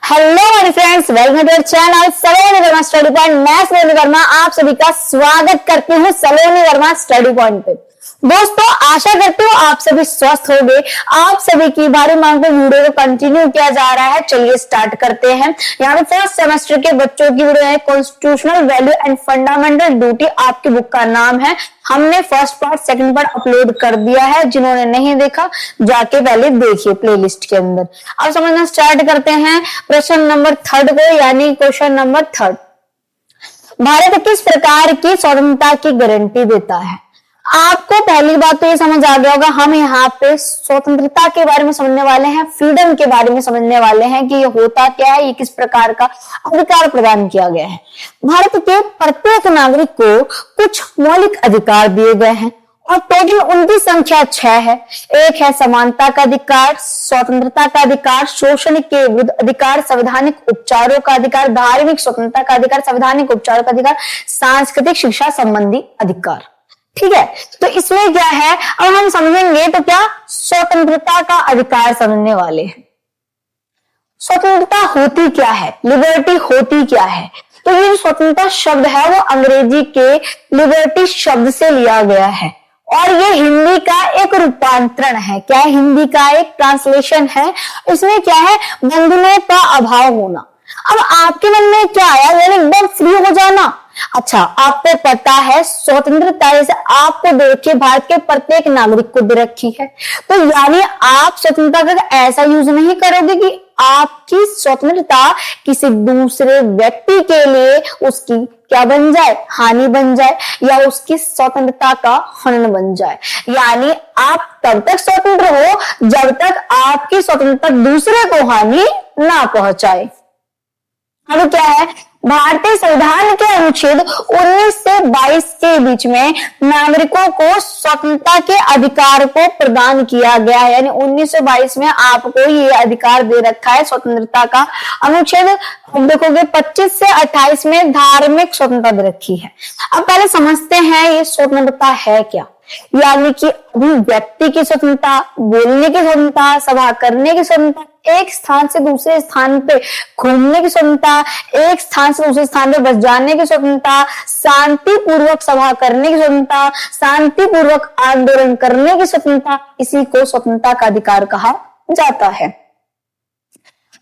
Hello my friends, welcome to channel Saloni Verma study point. मैं सलोनी वर्मा आप सभी का स्वागत करती हूँ सलोनी वर्मा स्टडी पॉइंट पे। दोस्तों, आशा करती हूँ आप सभी स्वस्थ होंगे। आप सभी की भारी मांग पे वीडियो को कंटिन्यू किया जा रहा है। चलिए स्टार्ट करते हैं। यहाँ पे फर्स्ट सेमेस्टर के बच्चों की वीडियो है, constitutional value and fundamental duty. आपकी बुक का नाम है। हमने first part second part upload कर दिया है। जिन्होंने नहीं देखा जाके पहले देखिए प्लेलिस्ट के अंदर। अब समझना स्टार्ट करते हैं प्रश्न नंबर 3 को, यानी क्वेश्चन नंबर 3। भारत किस प्रकार की स्वतंत्रता की गारंटी देता है? आपको पहली बात तो ये समझ आ गया होगा, हम यहाँ पे स्वतंत्रता के बारे में समझने वाले हैं, फ्रीडम के बारे में समझने वाले हैं कि ये होता क्या है, ये किस प्रकार का अधिकार प्रदान किया गया है। भारत के प्रत्येक नागरिक को कुछ मौलिक अधिकार दिए गए हैं और टोटल उनकी संख्या 6 है। एक है समानता का अधिकार, स्वतंत्रता का अधिकार, शोषण के विरुद्ध अधिकार, संवैधानिक उपचारों का अधिकार, धार्मिक स्वतंत्रता का अधिकार, संवैधानिक उपचारों का अधिकार, सांस्कृतिक शिक्षा संबंधी अधिकार। ठीक है, तो इसमें क्या है, अब हम समझेंगे तो क्या स्वतंत्रता का अधिकार समझने वाले हैं। स्वतंत्रता होती क्या है, लिबर्टी होती क्या है? तो ये जो स्वतंत्रता शब्द है वो अंग्रेजी के लिबर्टी शब्द से लिया गया है और ये हिंदी का एक रूपांतरण है। क्या है? हिंदी का एक ट्रांसलेशन है। इसमें क्या है, बंधनों का अभाव होना। अब आपके मन में क्या आया, यानी एकदम फ्री हो जाना। अच्छा, आपको पता है स्वतंत्रता जैसे आपको देखिए भारत के प्रत्येक नागरिक को दे रखी है, तो यानी आप स्वतंत्रता का ऐसा यूज नहीं करोगे कि आपकी स्वतंत्रता किसी दूसरे व्यक्ति के लिए उसकी क्या बन जाए, हानि बन जाए, या उसकी स्वतंत्रता का हनन बन जाए। यानी आप तब तक स्वतंत्र हो जब तक आपकी स्वतंत्रता दूसरे को हानि ना पहुंचाए। अब क्या है, भारतीय संविधान के अनुच्छेद 19 से 22 के बीच में नागरिकों को स्वतंत्रता के अधिकार को प्रदान किया गया है। यानी 19 से 22 में आपको ये अधिकार दे रखा है स्वतंत्रता का। अनुच्छेद देखोगे 25 से 28 में धार्मिक स्वतंत्रता दे रखी है। अब पहले समझते हैं ये स्वतंत्रता है क्या। यानी कि अभिव्यक्ति की स्वतंत्रता, बोलने की स्वतंत्रता, सभा करने की स्वतंत्रता, एक स्थान से दूसरे स्थान पे घूमने की स्वतंत्रता, एक स्थान से दूसरे स्थान पे बस जाने की स्वतंत्रता, शांतिपूर्वक सभा करने की स्वतंत्रता, शांतिपूर्वक आंदोलन करने की स्वतंत्रता, इसी को स्वतंत्रता का अधिकार कहा जाता है।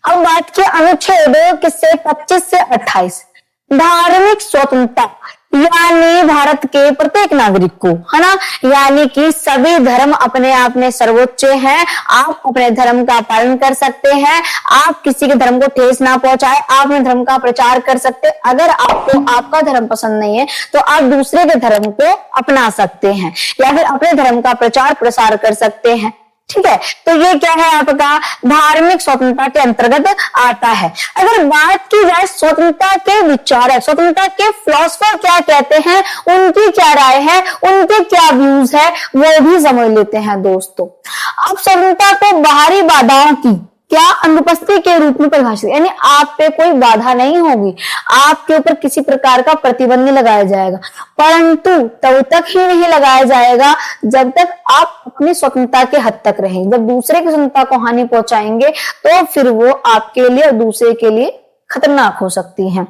अब बात की अनुच्छेद किससे, 25 से 28। धार्मिक स्वतंत्रता यानी भारत के प्रत्येक नागरिक को, है ना, यानी कि सभी धर्म अपने आप में सर्वोच्च हैं। आप अपने धर्म का पालन कर सकते हैं, आप किसी के धर्म को ठेस ना पहुंचाए, आप अपने धर्म का प्रचार कर सकते हैं। अगर आपको आपका धर्म पसंद नहीं है तो आप दूसरे के धर्म को अपना सकते हैं या फिर अपने धर्म का प्रचार प्रसार कर सकते हैं। ठीक है, तो ये क्या है, आपका धार्मिक स्वतंत्रता के अंतर्गत आता है। अगर बात की जाए स्वतंत्रता के विचारक, स्वतंत्रता के फिलोसोफर क्या कहते हैं, उनकी क्या राय है, उनके क्या व्यूज है, वो भी समझ लेते हैं दोस्तों। अब स्वतंत्रता को बाहरी बाधाओं की क्या अनुपस्थिति के रूप में परिभाषित, यानी आप पे कोई बाधा नहीं होगी, आपके ऊपर किसी प्रकार का प्रतिबंध लगाया जाएगा, परंतु तब तक ही नहीं लगाया जाएगा जब तक आप अपनी स्वतंत्रता के हद तक रहें। जब दूसरे की स्वतंत्रता को हानि पहुंचाएंगे तो फिर वो आपके लिए और दूसरे के लिए खतरनाक हो सकती है।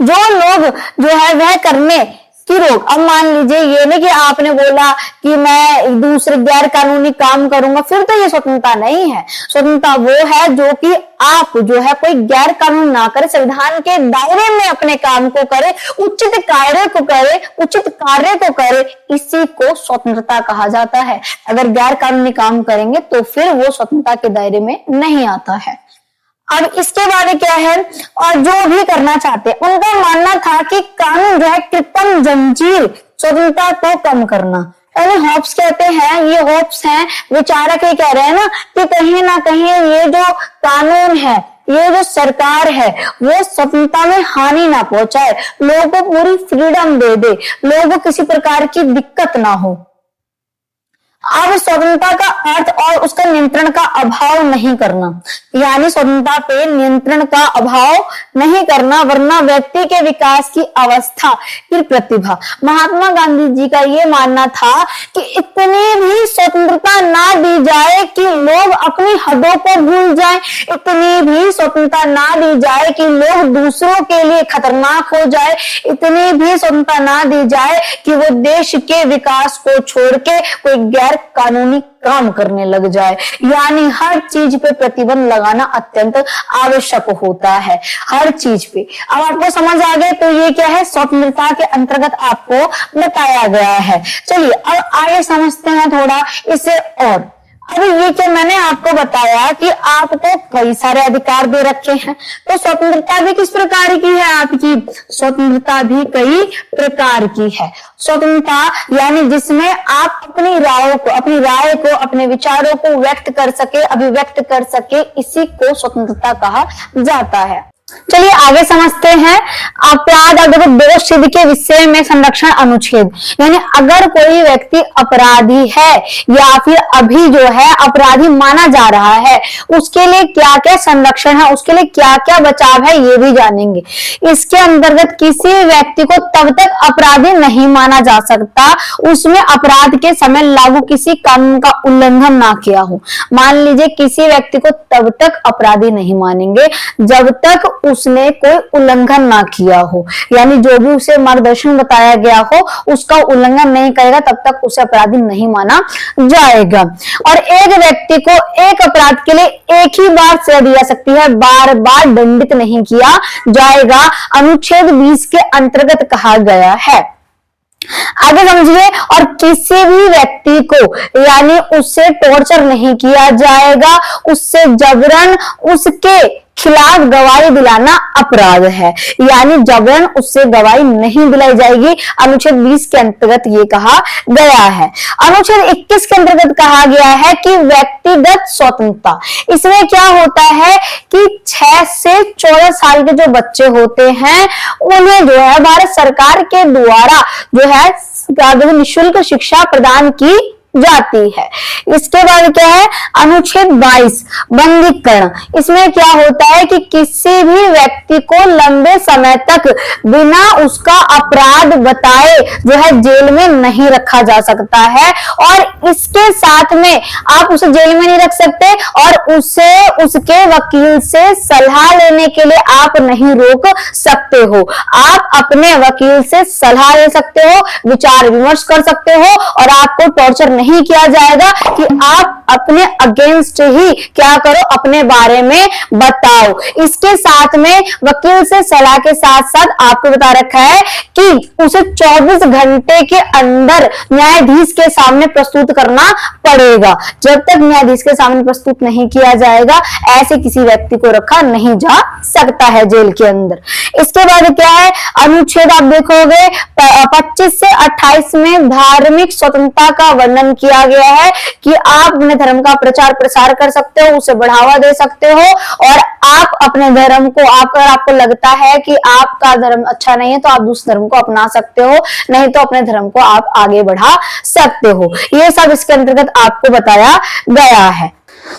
जो लोग जो है वह करने की रोक, अब मान लीजिए ये नहीं कि आपने बोला कि मैं दूसरे गैर कानूनी काम करूंगा, फिर तो ये स्वतंत्रता नहीं है। स्वतंत्रता वो है जो कि आप जो है कोई गैर कानून ना करे, संविधान के दायरे में अपने काम को करे, उचित कार्य को करे, इसी को स्वतंत्रता कहा जाता है। अगर गैर कानूनी काम करेंगे तो फिर वो स्वतंत्रता के दायरे में नहीं आता है। अब इसके बारे क्या है, और जो भी करना चाहते हैं उनका मानना था कि कानून जो है कृत्रिम जंजीर स्वतंत्रता को कम करना। यानी हॉब्स कहते हैं, ये हॉब्स हैं विचारक, ये कह रहे हैं ना कि कहीं ना कहीं ये जो कानून है, ये जो सरकार है, वो स्वतंत्रता में हानि ना पहुंचाए, लोगों को पूरी फ्रीडम दे दे, लोगों को किसी प्रकार की दिक्कत ना हो। अब स्वतंत्रता का अर्थ और उसका नियंत्रण का अभाव नहीं करना, यानी स्वतंत्रता पे नियंत्रण का अभाव नहीं करना, वरना व्यक्ति के विकास की अवस्था फिर प्रतिभा। महात्मा गांधी जी का ये मानना था कि इतनी भी स्वतंत्रता ना दी जाए कि लोग अपनी हदों को भूल जाएं, इतनी भी स्वतंत्रता ना दी जाए कि लोग दूसरों के लिए खतरनाक हो जाए, इतनी भी स्वतंत्रता ना दी जाए कि वो देश के विकास को छोड़ के कोई गैर कानूनी काम करने लग जाए। यानी हर चीज पे प्रतिबंध लगाना अत्यंत आवश्यक होता है, हर चीज पे। अब आपको समझ आ गया, तो ये क्या है, स्वतंत्रता के अंतर्गत आपको बताया गया है। चलिए अब आगे समझते हैं थोड़ा इसे और। अभी ये क्या मैंने आपको बताया कि आपको कई सारे अधिकार दे रखे हैं, तो स्वतंत्रता भी किस प्रकार की है आपकी, स्वतंत्रता भी कई प्रकार की है। स्वतंत्रता यानी जिसमें आप अपनी राय को अपने विचारों को व्यक्त कर सके, अभिव्यक्त कर सके, इसी को स्वतंत्रता कहा जाता है। चलिए आगे समझते हैं। अपराध और देखो दोष सिद्ध के विषय में संरक्षण अनुच्छेद, यानी अगर कोई व्यक्ति अपराधी है या फिर अभी जो है अपराधी माना जा रहा है, उसके लिए क्या क्या संरक्षण है, उसके लिए क्या क्या बचाव है, ये भी जानेंगे। इसके अंतर्गत किसी व्यक्ति को तब तक अपराधी नहीं माना जा सकता उसमें अपराध के समय लागू किसी कानून का उल्लंघन ना किया हो। मान लीजिए किसी व्यक्ति को तब तक अपराधी नहीं मानेंगे जब तक उसने कोई उल्लंघन ना किया हो, यानी जो भी उसे मार्गदर्शन बताया गया हो उसका उल्लंघन नहीं करेगा तब तक उसे अपराधी नहीं माना जाएगा। और एक व्यक्ति को एक अपराध के लिए एक ही बार सजा दी जा सकती है, बार बार दंडित नहीं किया जाएगा, अनुच्छेद 20 के अंतर्गत कहा गया है। आगे समझिए। और किसी भी व्यक्ति को यानी उससे टॉर्चर नहीं किया जाएगा, उससे जबरन उसके खिलाफ गवाही दिलाना अपराध है, यानी जबरन उससे गवाही नहीं दिलाई जाएगी। अनुच्छेद 20 के अंतर्गत ये कहा गया है। अनुच्छेद 21 के अंतर्गत कहा गया है कि व्यक्तिगत स्वतंत्रता, इसमें क्या होता है कि 6 से 14 साल के जो बच्चे होते हैं उन्हें जो है भारत सरकार के द्वारा जो है निःशुल्क शिक्षा प्रदान की जाती है। इसके बाद क्या है, अनुच्छेद 22 बंदीकरण। इसमें क्या होता है कि किसी भी व्यक्ति को लंबे समय तक बिना उसका अपराध बताए जो है जेल में नहीं रखा जा सकता है, और इसके साथ में आप उसे जेल में नहीं रख सकते और उसे उसके वकील से सलाह लेने के लिए आप नहीं रोक सकते हो। आप अपने वकील से सलाह ले सकते हो, विचार विमर्श कर सकते हो, और आपको टॉर्चर नहीं किया जाएगा कि आप अपने अगेंस्ट ही क्या करो, अपने बारे में बताओ। इसके साथ में वकील से सलाह के साथ साथ आपको बता रखा है कि उसे 24 घंटे के अंदर न्यायाधीश के सामने प्रस्तुत करना पड़ेगा। जब तक न्यायाधीश के सामने प्रस्तुत नहीं किया जाएगा ऐसे किसी व्यक्ति को रखा नहीं जा सकता है जेल के अंदर। इसके बाद क्या है, अनुच्छेद आप देखोगे 25 से 28 में धार्मिक स्वतंत्रता का वर्णन किया गया है कि आप अपने धर्म का प्रचार प्रसार कर सकते हो, उसे बढ़ावा दे सकते हो, और आप अपने धर्म को अगर आपको लगता है कि आपका धर्म अच्छा नहीं है तो आप दूसरे धर्म को अपना सकते हो, नहीं तो अपने धर्म को आप आगे बढ़ा सकते हो। ये सब इसके अंतर्गत आपको बताया गया है।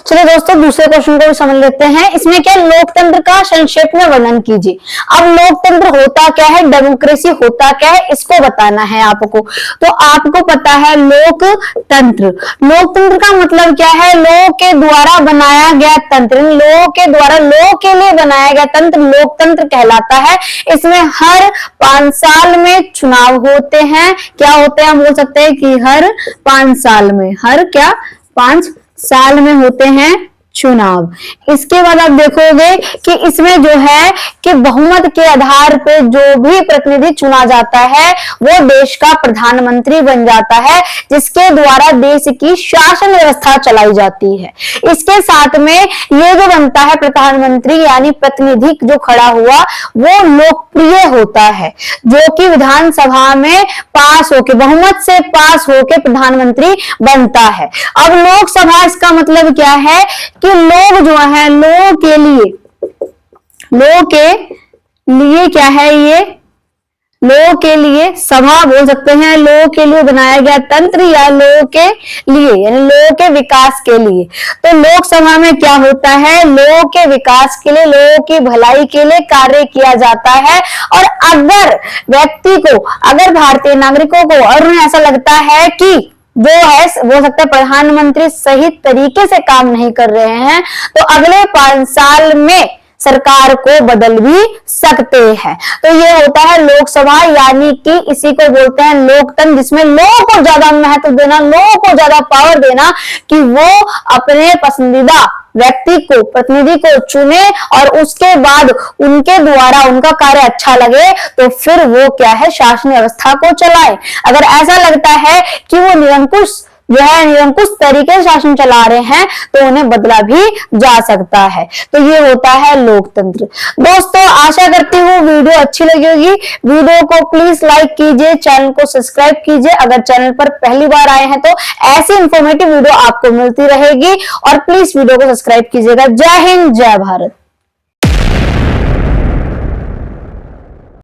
चलिए दोस्तों दूसरे क्वेश्चन को भी समझ लेते हैं। इसमें क्या, लोकतंत्र का संक्षेप में वर्णन कीजिए। अब लोकतंत्र होता क्या है, डेमोक्रेसी होता क्या है, इसको बताना है आपको। तो आपको पता है लोकतंत्र, लोकतंत्र का मतलब क्या है, लोगों के द्वारा बनाया गया तंत्र, लोगों के द्वारा लोगों के लिए बनाया गया तंत्र लोकतंत्र कहलाता है। इसमें हर 5 साल में चुनाव होते हैं। क्या होते हैं, हम बोल सकते हैं कि हर 5 साल में, हर क्या 5 साल में होते हैं चुनाव। इसके बाद आप देखोगे कि इसमें जो है कि बहुमत के आधार पे जो भी प्रतिनिधि चुना जाता है वो देश का प्रधानमंत्री बन जाता है, जिसके द्वारा देश की शासन व्यवस्था चलाई जाती है। इसके साथ में ये जो बनता है प्रधानमंत्री यानी प्रतिनिधि जो खड़ा हुआ वो लोकप्रिय होता है, जो कि विधानसभा में पास होके बहुमत से पास होके प्रधानमंत्री बनता है। अब लोकसभा इसका मतलब क्या है कि लोग जो है लोगों के लिए क्या है, ये लोगों के लिए सभा बोल सकते हैं, लोगों के लिए बनाया गया तंत्र या लोगों के लिए यानी लोगों के विकास के लिए। तो लोकसभा में क्या होता है, लोगों के विकास के लिए, लोगों की भलाई के लिए कार्य किया जाता है। और अगर व्यक्ति को, अगर भारतीय नागरिकों को और उन्हें ऐसा लगता है कि वो है हो सकता है प्रधानमंत्री सही तरीके से काम नहीं कर रहे हैं, तो अगले 5 साल में सरकार को बदल भी सकते हैं। तो ये होता है लोकसभा, यानी कि इसी को बोलते हैं लोकतंत्र, जिसमें लोगों को ज्यादा महत्व देना, लोगों को ज्यादा पावर देना कि वो अपने पसंदीदा व्यक्ति को, प्रतिनिधि को चुने और उसके बाद उनके द्वारा उनका कार्य अच्छा लगे तो फिर वो क्या है, शासन व्यवस्था को चलाए। अगर ऐसा लगता है कि वो निरंकुश निरंकुश तरीके से शासन चला रहे हैं तो उन्हें बदला भी जा सकता है। तो ये होता है लोकतंत्र। दोस्तों, आशा करती हूँ वीडियो अच्छी लगी होगी। वीडियो को प्लीज लाइक कीजिए, चैनल को सब्सक्राइब कीजिए अगर चैनल पर पहली बार आए हैं तो। ऐसी इंफॉर्मेटिव वीडियो आपको मिलती रहेगी और प्लीज वीडियो को सब्सक्राइब कीजिएगा। जय हिंद, जय भारत।